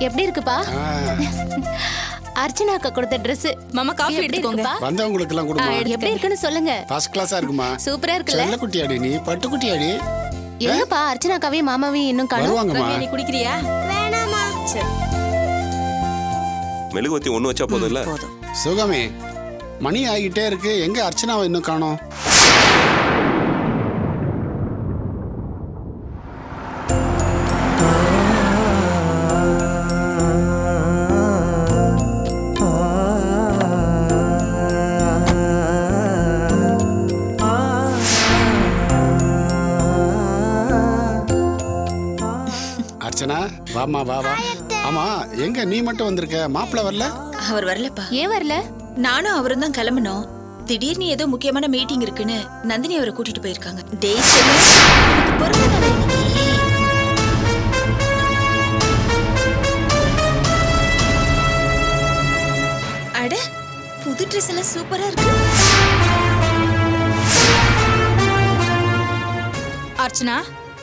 எப்படி இருக்குப்பா? அர்ச்சனா அக்கா கொடுத்த Dress. மாமா காஃபி எடுத்துக்கோங்க. வந்தவங்களுக்கு எல்லாம் கொடுமா. எப்படி இருக்குன்னு சொல்லுங்க. ஃபர்ஸ்ட் கிளாஸா இருக்குமா? சூப்பரா இருக்குல்ல? செல்ல குட்டியாடி நீ, பட்டு குட்டியாடி. எங்கப்பா அர்ச்சனா அக்காவையும் மாமாவையும் இன்னும் காணோம்? வருவாங்கம்மா. நீ குடிக்கிறியா? வேணாமா. சரி. மெழுகுவத்தி ஒண்ணு வச்சா போதும் இல்ல? சுகமே, மணி ஆகிட்டே இருக்கு, எங்க அர்ச்சனாவை இன்னும் காணோம்? அர்ச்சனா வாமா வா வா. ஆமா, எங்க நீ மட்டும் வந்திருக்க, மாப்பிள்ள வரல? அவர் வரலப்பா. ஏன் வரல? நானும் அவரும் தான் கிளம்பணும். திடீர்னு ஏதோ முக்கியமான மீட்டிங் இருக்குன்னு நந்தினி அவரை கூட்டிட்டு போயிருக்காங்க. டேய் செல்லு, பொறுமை தானே இன்னைக்கு. அட, புது ட்ரெஸ் எல்லாம் சூப்பரா இருக்கு. அர்ச்சனா,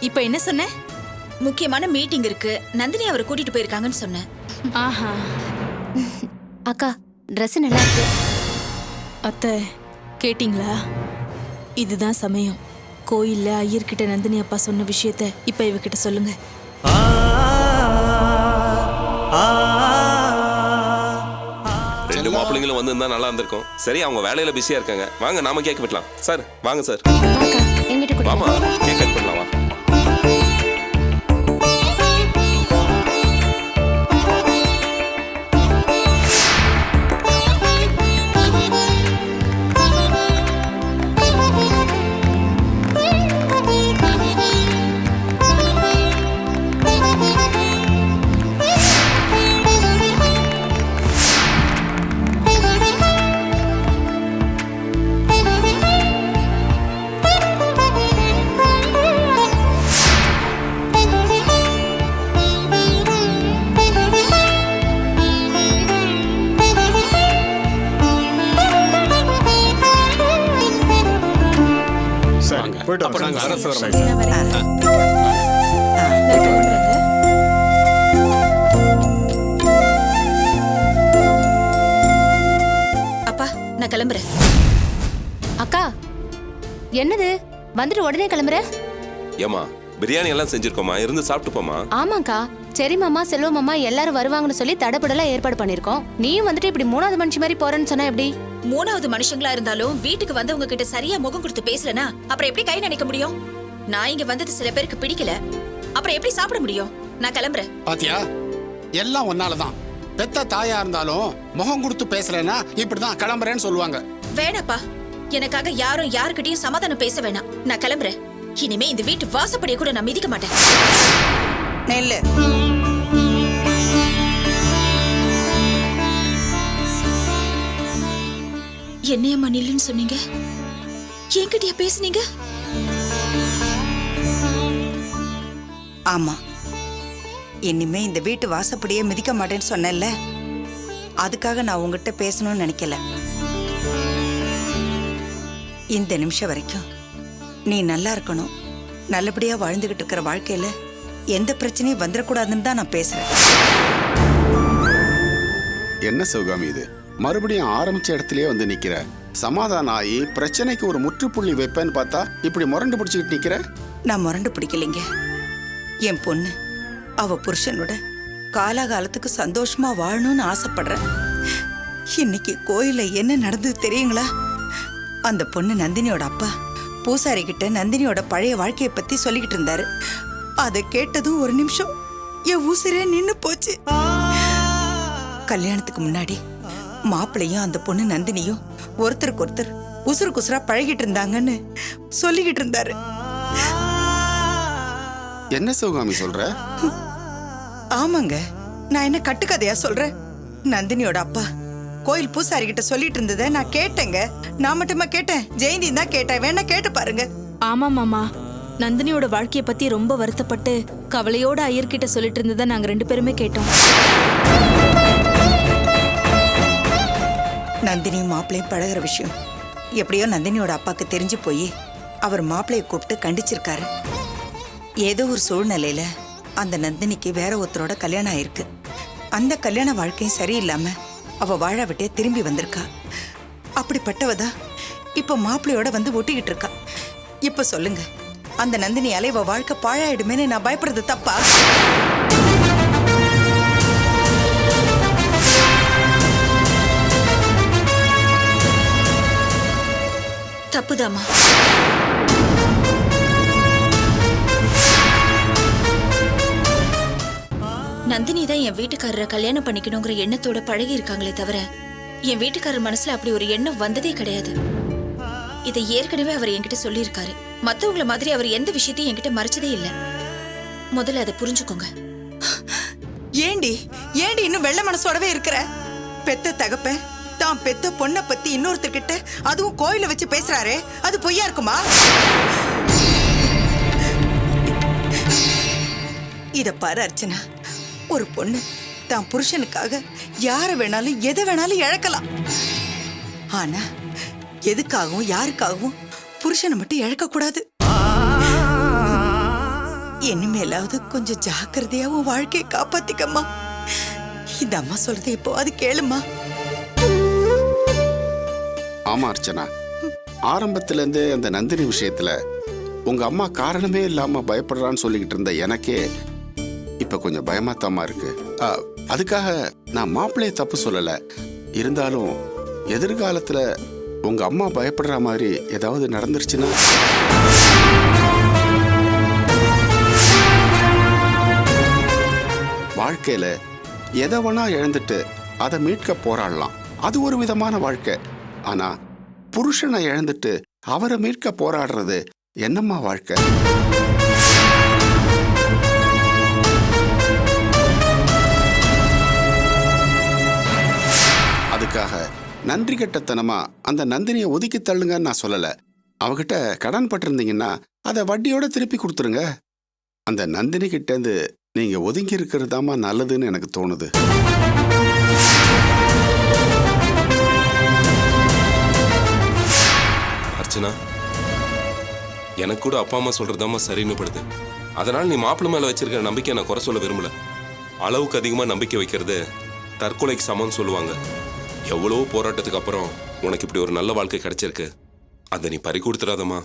இப்ப என்ன சொன்ன? முக்கியமான மீட்டிங் இருக்கு, நந்தினி அவரை கூட்டிட்டு போயிருக்காங்கன்னு சொன்னேன். ஆஹா. அக்கா Dress நல்லா இருக்கு. அத்தை கேட்டிங்களா? இதுதான் சமயம். கோயில்ல ஐயர்கிட்ட நந்தினி அப்பா சொன்ன விஷயத்த இப்ப இவகிட்ட சொல்லுங்க. ரெண்டு மாப்பிள்ளைங்களும் வந்திருந்தா நல்லா இருந்திருக்கும். சரி, அவங்க வேலையில பிஸியா இருக்காங்க. வாங்க நாம கேக் வெட்டலாம். சார் வாங்க சார். அக்கா என்கிட்ட கொடு. வாமா, கேக் கட் பண்ணலாம் வா. போயிட்டு அப்ப நாங்க அரசு வரோம். அப்பா, நான் கிளம்புறேன். அக்கா என்னது வந்துட்டு உடனே கிளம்புற? ஏமா, பிரியாணி எல்லாம் செஞ்சிருக்கோமா, இருந்து சாப்பிட்டு போமா. ஆமாக்கா, சரி மாமா செல்வம் மாமா எல்லாரும் வருவாங்கன்னு சொல்லி தடபடலா ஏற்பாடு பண்ணிருக்கோம். நீயும் வந்துட்டு இப்படி மூணாவது மனுஷி மாதிரி போறேன்னு சொன்னா எப்படி? மூணாவது மனுஷங்களா இருந்தாலும் வீட்டுக்கு வந்தவங்க கிட்ட சரியா முகம் கொடுத்து பேசலனா அப்புறம் எப்படி கை நினைக்க முடியும்? நான் இங்க வந்தது சில பேருக்கு பிடிக்கல, அப்புறம் எப்படி சாப்பிட முடியும்? நான் கிளம்புறேன். பாத்தியா, எல்லாம் ஒன்னாலதான். பெத்த தாயா இருந்தாலும் முகம் கொடுத்து பேசலன்னா இப்படிதான் கிளம்புறேன்னு சொல்லுவாங்க. வேணாப்பா, எனக்காக யாரும் யாருக்கிட்டையும் சமாதானம் பேச வேணாம். நான் கிளம்புறேன். இனிமே இந்த வீட்டு வாசப்படியை கூட நான் மிதிக்க மாட்டேன். நெல்லு என்னையம்மா நில்லுன்னு சொன்னீங்க? என்கிட்டயா பேசுனீங்க? ஆமா, இனிமே இந்த வீட்டு வாசப்படியே மிதிக்க மாட்டேன்னு சொன்னேன்ல, அதுக்காக நான் உங்ககிட்ட பேசணும்னு நினைக்கல. இந்த நிமிஷம் வரைக்கும் நீ நல்லா இருக்கணும், நல்லபடியா வாழ்ந்துகிட்டு இருக்கிற வாழ்க்கையில எந்த பிரச்சனையும் வந்துடக்கூடாதுன்னு தான் நான் பேசுறேன். என்ன சிவகாமி இது, மறுபடியும் ஆரம்பிச்ச இடத்துலயே வந்து நிக்கிற? சமாதானம் ஆகி பிரச்சனைக்கு ஒரு முற்றுப்புள்ளி வைப்பேன்னு பார்த்தா இப்படி முரண்டு பிடிச்சிக்கிட்டு நிக்கிற? நான் முரண்டு பிடிக்கலைங்க. என் பொண்ணு அவ புருஷனோட காலாகாலத்துக்கு சந்தோஷமா வாழணும்னு ஆசைப்படுறேன். இன்னைக்கு கோயில்ல என்ன நடந்தது தெரியுங்களா? அந்த பொண்ணு நந்தினியோட அப்பா பூசாரி கிட்ட நந்தினியோட பழைய வாழ்க்கையை பத்தி சொல்லிக்கிட்டு இருந்தாரு. அதை கேட்டதும் ஒரு நிமிஷம் என் உசிரே நின்னு போச்சு. கல்யாணத்துக்கு முன்னாடி மாப்பிள்ளையும் அந்த பொண்ணு நந்தினியும் ஒருத்தருக்கு ஒருத்தர் உசுருக்கு உசுரா பழகிட்டு இருந்தாங்கன்னு சொல்லிக்கிட்டு இருந்தாரு. என்ன சிவகாமி சொல்ற? ஆமாங்க, நான் என்ன கட்டுக்கதையா சொல்றேன்? நந்தினியோட அப்பா கோயில் பூசாரி கிட்ட சொல்லிட்டு இருந்ததை நான் கேட்டேங்க. நான் மட்டுமா கேட்டேன், ஜெயந்தி தான் கேட்டேன். வேணா கேட்டு பாருங்க. ஆமா மாமா, நந்தினியோட வாழ்க்கைய பத்தி ரொம்ப வருத்தப்பட்டு கவலையோட ஐயர்கிட்ட சொல்லிட்டு இருந்ததை நாங்க 2 பேருமே கேட்டோம். நந்தினி மாப்பிள்ளையும் பழகிற விஷயம் எப்படியோ நந்தினியோட அப்பாக்கு தெரிஞ்சு போய் அவர் மாப்பிள்ளையை கூப்பிட்டு கண்டிச்சிருக்காரு. ஏதோ ஒரு சூழ்நிலையில அந்த நந்தினிக்கு வேற ஒருத்தரோட கல்யாணம் ஆயிருக்கு. அந்த கல்யாண வாழ்க்கையும் சரியில்லாம அவ வாழ விட்டே திரும்பி வந்திருக்கா. அப்படிப்பட்டவதான் இப்ப மாப்பிள்ளையோட வந்து ஒட்டிக்கிட்டு இருக்கா. இப்ப சொல்லுங்க, அந்த நந்தினியால இவ வாழ்க்கை பாழாயிடுமேன்னு நான் பயப்படுறது தப்பா? தப்புதாம்மா. நந்தினி தான் என் வீட்டுக்காரரை கல்யாணம் பண்ணிக்கணுங்கிற எண்ணத்தோட பழகி இருக்காங்களே தவிர என் வீட்டுக்காரர் மனசுல அப்படி ஒரு எண்ணம் வந்ததே கிடையாது. இதை ஏற்கனவே அவர் என்கிட்ட சொல்லியிருக்காரு. மத்தவங்கள மாதிரி அவர் எந்த விஷயத்தையும் என்கிட்ட மறைச்சதே இல்ல. முதல்ல அதை புரிஞ்சுக்கோங்க. ஏண்டி ஏண்டி இன்னும் வெள்ள மனசோடவே இருக்கிற? பெத்த தகப்பன் தான் பெத்த பொண்ணை பத்தி இன்னொருத்தர்கிட்ட அதுவும் கோயில வச்சு பேசுறாரே, அது பொய்யா இருக்குமா? இத பாரு அர்ச்சனா, ஒரு பொண்ணு தான் புருஷனுக்காக யார வேணாலும் எதை வேணாலும் இழக்கலாம். ஆனா எதுக்காகவும் யாருக்காகவும் புருஷனை மட்டும் இழக்க கூடாது. இனிமேலாவது கொஞ்சம் ஜாக்கிரதையாவும் வாழ்க்கையை காப்பாத்திக்கம்மா. இந்த அம்மா சொல்றது இப்போ அது கேளுமா. ஆமா அர்ச்சனா, ஆரம்பத்துல இருந்தே அந்த நந்தினி விஷயத்துல உங்க அம்மா காரணமே இல்லாம பயப்படுறான்னு சொல்லிக்கிட்டு இருந்த எனக்கே இப்ப கொஞ்சம் பயமாத்தாமா இருக்கு. அதுக்காக நான் மாப்பிள்ளைய தப்பு சொல்லல. இருந்தாலும் எதிர்காலத்துல உங்க அம்மா பயப்படுற மாதிரி ஏதாவது நடந்துருச்சுன்னா வாழ்க்கையில எதை வேணா இழந்துட்டு அதை மீட்க போராடலாம், அது ஒரு விதமான வாழ்க்கை. ஆனா புருஷனை இழந்துட்டு அவரை மீட்க போராடுறது என்னம்மா வாழ்க்கை? அதுக்காக நன்றி கெட்டத்தனமா அந்த நந்தினியை ஒதுக்கி தள்ளுங்கன்னு நான் சொல்லல. அவகிட்ட கடன் பட்டிருந்தீங்கன்னா அதை வட்டியோட திருப்பி கொடுத்துருங்க. அந்த நந்தினி கிட்ட இருந்து நீங்க ஒதுங்கி இருக்கிறதாமா நல்லதுன்னு எனக்கு தோணுது. அர்ச்சனா, எனக்கு கூட அப்பா அம்மா சொல்றதாமா சரின்னு படுது. அதனால நீ மாப்பிள்ளை மேல வச்சிருக்கிற நம்பிக்கை நான் குறை சொல்ல விரும்பல. அளவுக்கு அதிகமா நம்பிக்கை வைக்கிறது தற்கொலைக்கு சமம்னு சொல்லுவாங்க. எவ்வளவோ போராட்டத்துக்கு அப்புறம் உனக்கு இப்படி ஒரு நல்ல வாழ்க்கை கிடைச்சிருக்கு. அதை நீ பறி கொடுத்துடாதம்மா.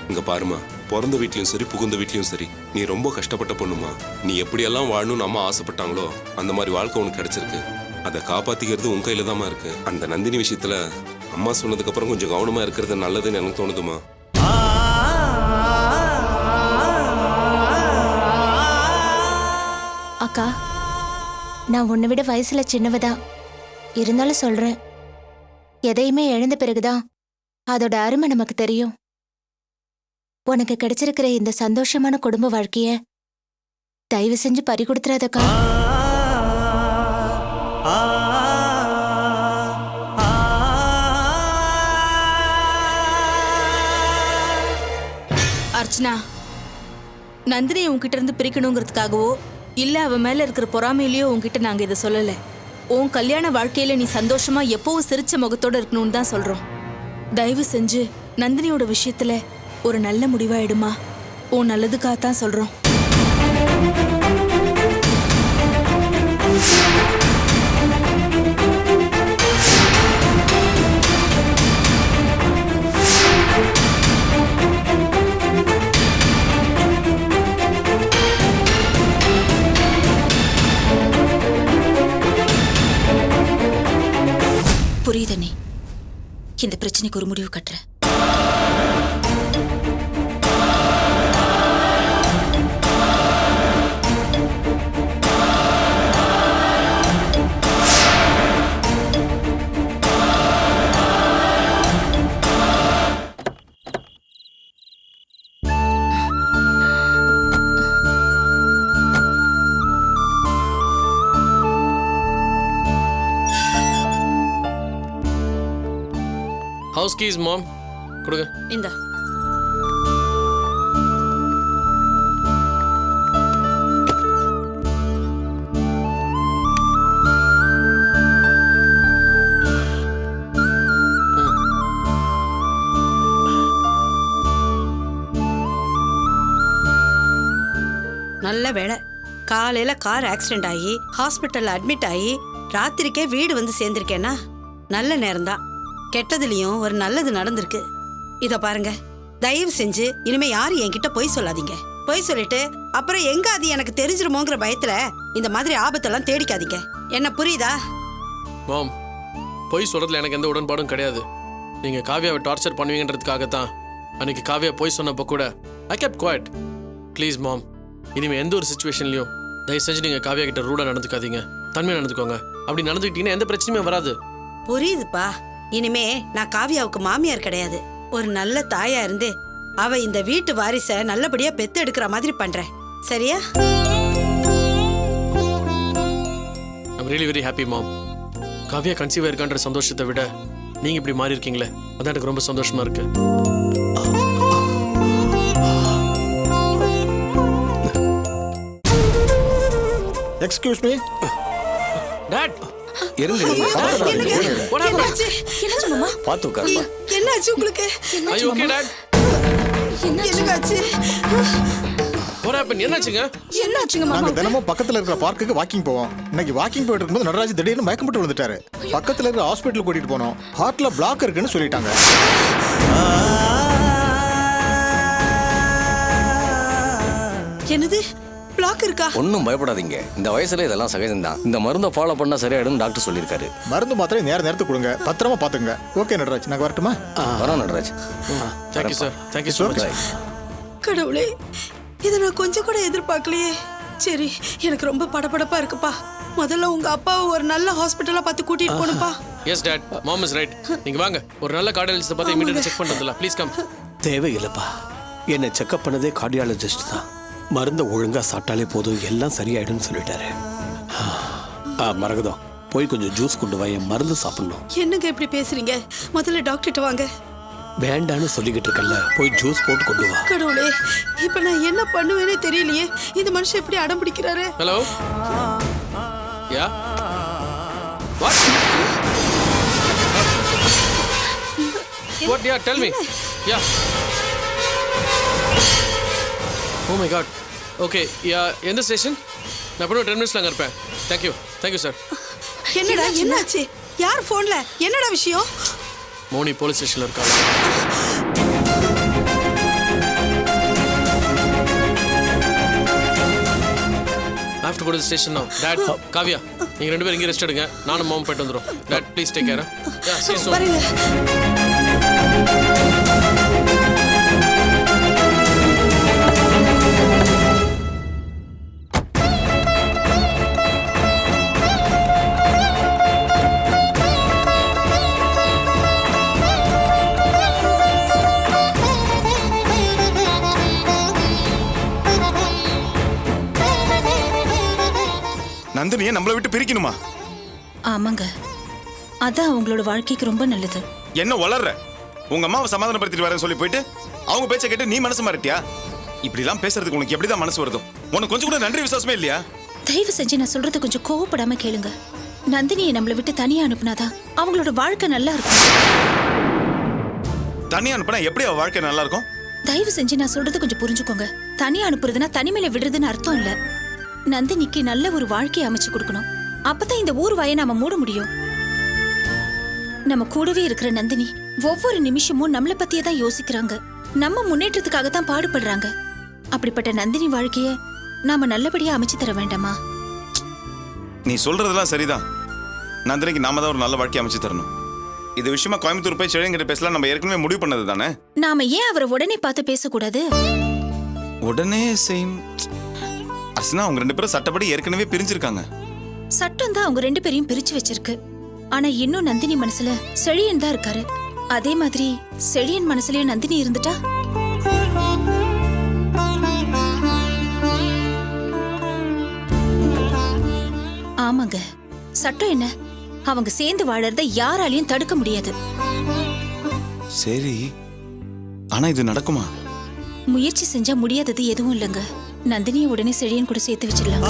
இங்க பாருமா, பிறந்த வீட்லயும் சரி புகுந்த வீட்லயும் சரி நீ ரொம்ப கஷ்டப்பட்ட பொண்ணுமா. நீ எப்படியெல்லாம் வாழணும்னு அம்மா ஆசைப்பட்டாங்களோ அந்த மாதிரி வாழ்க்கை உனக்கு கிடைச்சிருக்கு. அதை காப்பாத்திக்கிறது உன் கையில தாமா இருக்கு. அந்த நந்தினி விஷயத்துல அம்மா சொன்னதுக்கு அப்புறம் கொஞ்சம் கவனமா இருக்கிறது நல்லதுன்னு எனக்கு தோணுதுமா. அக்கா, நான் உன்னை விட வயசுல சின்னவதான் இருந்தாலும் சொல்றேன், எதையுமே இழந்த பிறகுதான் அதோட அருமை நமக்கு தெரியும். உனக்கு கிடைச்சிருக்கிற இந்த சந்தோஷமான குடும்ப வாழ்க்கைய தயவு செஞ்சு பறி கொடுத்துறாதக்கா. அர்ச்சனா, நந்தினியை உன்கிட்ட இருந்து பிரிக்கணுங்கிறதுக்காகவோ இல்ல அவ மேல இருக்கிற பொறாமையிலயோ உன்கிட்ட நாங்க இதை சொல்லல. உன் கல்யாண வாழ்க்கையில நீ சந்தோஷமா எப்பவும் சிரிச்ச முகத்தோட இருக்கணும்னு தான் சொல்றோம். தயவு செஞ்சு நந்தினியோட விஷயத்துல ஒரு நல்ல முடிவாயிடுமா. உன் நல்லதுக்காகத்தான் சொல்றோம். புரியுதண்ணே, இந்த பிரச்சனைக்கு ஒரு முடிவு கட்டுறேன். ஹவுஸ் கீஸ் மாம் கொடுங்க. இந்த நல்ல வேளை. காலையில கார் ஆக்சிடென்ட் ஆகி ஹாஸ்பிட்டல்ல அட்மிட் ஆகி ராத்திரிக்கே வீடு வந்து சேர்ந்திருக்கேன்னா நல்ல நேரம்தான். கெட்டதுலயும் ஒரு நல்லது நடந்திருக்கு. இத பாருங்க, தயவு செஞ்சு இனிமே யாரும் என்கிட்ட பொய் சொல்லாதீங்க. பொய் சொல்லிட்டு அப்புறம் எங்க அது எனக்கு தெரிஞ்சிருமோங்கிற பயத்துல இந்த மாதிரி ஆபத்தெல்லாம் தேடிக்காதீங்க. என்ன புரியுதா? மாம், பொய் சொல்றதுல எனக்கு எந்த உடன்பாடும் கிடையாது. நீங்க காவியாவை டார்ச்சர் பண்ணுவீங்கன்றதுக்காகத்தான் அன்னைக்கு காவியா பொய் சொன்னப்போ கூட ஐ kept quiet. ப்ளீஸ் மாம், இனிமே எந்த ஒரு சுச்சுவேஷன்லயும் தயவு செஞ்சு நீங்க காவியா கிட்ட ரூடா நடந்துக்காதீங்க. தன்மையா நடந்துக்கோங்க. அப்படி நடந்துக்கிட்டீங்கன்னா எந்த பிரச்சனையுமே வராது. புரியுதுப்பா. இனிமே நான் காவியாவுக்கு மாமியார் கிடையாது. ஒரு நல்ல தாயா இருந்து அவ இந்த வீட்டு வாரிச நல்லபடியா பெத்து எடுக்கிற மாதிரி பண்றேன். சரியா? I'm really very happy mom. Kavya conceive ஆயிருக்கான்ற சந்தோஷத்தை விட நீங்க இப்படி மாறி இருக்கீங்களே, அதான் எனக்கு ரொம்ப சந்தோஷமா இருக்கு. எக்ஸ்கியூஸ் மீ டாட், பார்த்து உட்காருப்பா. என்னாச்சு உங்களுக்கு? are you okay dot? என்னாச்சு? what happened? என்னாச்சுங்க? என்னாச்சுங்க நாங்க தினமும் பக்கத்துல இருக்கிற பார்க்குக்கு வாக்கிங் போவோம். இன்னைக்கு வாக்கிங் போயிட்டு இருக்கும்போது நடராஜ் திடீர்னு மயக்கம் போட்டு விழுந்துட்டாரு. பக்கத்துல இருக்கிற ஹாஸ்பிட்டல் கூட்டிட்டு போனோம். ஹார்ட்ல பிளாக் இருக்குன்னு சொல்லிட்டாங்க. என்னது? பிளாக் இருக்கா? ஒன்றும் பயப்படாதீங்க. இந்த வயசுல இதெல்லாம் சகஜம்தான். இந்த மருந்தை ஃபாலோ பண்ணா சரியாயிடும் டாக்டர் சொல்லியிருக்காரு. மருந்து மாத்திரை நேரத்துக்கு கொடுங்க. பத்திரமா பாத்துங்க. ஓகே நடராஜ், நாங்க வரட்டுமா? வரோம் Nataraj. Thank you sir. Thank you so much. கடவுளே, இதை நான் கொஞ்சம் கூட எதிர்பார்க்கலையே. சரி, எனக்கு ரொம்ப படபடப்பா இருக்குப்பா. முதல்ல உங்க அப்பாவை ஒரு நல்ல ஹாஸ்பிட்டலா பார்த்து கூட்டிட்டு போணுப்பா. Yes dad, mom is right. நீங்க வாங்க, ஒரு நல்ல கார்டியாலஜிஸ்ட பார்த்து இமிடியேட்டா செக் பண்றதுல ப்ளீஸ் கம். தேவையில்லைப்பா, என்னை செக்அப் பண்ணதே கார்டியாலஜிஸ்ட் தான். மருந்தை ஒழுங்கா சாப்பிட்டாலே போதும், எல்லாம் சரியாயிடும்னு சொல்லிட்டாரு. மரகதம், போய் கொஞ்சம் ஜூஸ் கொண்டு வா, என் மருந்து சாப்பிடணும். என்னங்க இப்படி பேசுறீங்க? முதல்ல டாக்டர்கிட்ட வாங்க. வேண்டான்னு சொல்லிக்கிட்டு இருக்கல, போய் ஜூஸ் போட்டு கொண்டு வா. கடவுளே, இப்ப நான் என்ன பண்ணுவேனே தெரியலையே. இந்த மனுஷன் எப்படி அடம் பிடிக்கிறாரு? Hello ya what what ya tell me ya oh my God okay ya எந்த ஸ்டேஷன்? நான் இப்போ 10 மினிட்ஸ்ல அங்கே இருப்பேன். Thank you sir. என்னடா என்னாச்சு? யார் ஃபோன்ல? என்னடா விஷயம்? மோனி போலீஸ் ஸ்டேஷன்ல இருக்காங்க. I have to go to the station now. Dad, Kavya, நீங்க ரெண்டு பேரும் இங்கே ரெஸ்ட் எடுங்க. நானும் மாம் போயிட்டு வந்துரும். Dad, please take care. Yeah, see you soon. வரேங்க. நந்தினியை நம்மளை விட்டு பிரிக்கணுமா? ஆமாங்க, அதான் அவங்களோட வாழ்க்கைக்கு ரொம்ப நல்லது. என்ன வளர்ற? உங்க அம்மாவை சமாதானப்படுத்திட்டு வரேன்னு சொல்லி போயிட்டு அவங்க பேச்ச கேட்டு நீ மனசு மாறிட்டியா? இப்படி எல்லாம் பேசுறதுக்கு உனக்கு எப்படிதான் மனசு வருதோ? உனக்கு கொஞ்சம் கூட நன்றி விசுவாசமே இல்லையா? தயவு செஞ்சு நான் சொல்றது கொஞ்சம் கோவப்படாம கேளுங்க. நந்தினியை நம்மளை விட்டு தனியா அனுப்புனாதான் அவங்களோட வாழ்க்கை நல்லா இருக்கும். தனியா அனுப்புனா எப்படி அவ வாழ்க்கை நல்லா இருக்கும்? தயவு செஞ்சு நான் சொல்றது கொஞ்சம் புரிஞ்சுக்கோங்க. தனியா அனுப்புறதுன்னா தனிமையில விடுறதுன்னு அர்த்தம் இல்ல. நந்தினிக்கு நல்ல ஒரு வாழ்க்கையை அமைச்சு கொடுக்கணும். அப்பதான் இந்த ஊர் வாயை நாம மூட முடியும். நம்ம கூடவே இருக்கிற நந்தினி ஒவ்வொரு நிமிஷமும் நம்மளை பத்தியே தான் யோசிக்கிறாங்க. நம்ம முன்னேற்றத்துக்காக தான் பாடுபடுறாங்க. அப்படிப்பட்ட நந்தினி வாழ்க்கைய நாம நல்லபடியா அமைச்சு தர வேண்டாமா? நீ சொல்றதெல்லாம் சரிதான். நந்தினிக்கு நாம தான் ஒரு நல்ல வாழ்க்கை அமைச்சு தரணும். இது விஷயமா கோயம்புத்தூர் போய் செழியங்கிட்ட பேசலாம் நம்ம ஏற்கனவே முடிவு பண்ணது தானே. நாம ஏன் அவரை உடனே பார்த்து பேசக்கூடாது? உடனே செய்யும் அர்ச்சனா, அவங்க ரெண்டு பேரும் சட்டப்படி ஏற்கனவே பிரிஞ்சிருக்காங்க. சட்டம் தான் அவங்க ரெண்டு பேரையும் பிரிச்சு வச்சிருக்கு. ஆனா இன்னும் நந்தினி மனசுல செழியன் தான் இருக்காரு. அதே மாதிரி செழியன் மனசுலயும் நந்தினி இருந்துட்டா ஆமாங்க, சட்டம் என்ன, அவங்க சேர்ந்து வாழறத யாராலையும் தடுக்க முடியாது. சரி, ஆனா இது நடக்குமா? முயற்சி செஞ்சா முடியாதது எதுவும் இல்லைங்க. நந்தினியை உடனே செழியன் கூட சேர்த்து வச்சிடலாம்.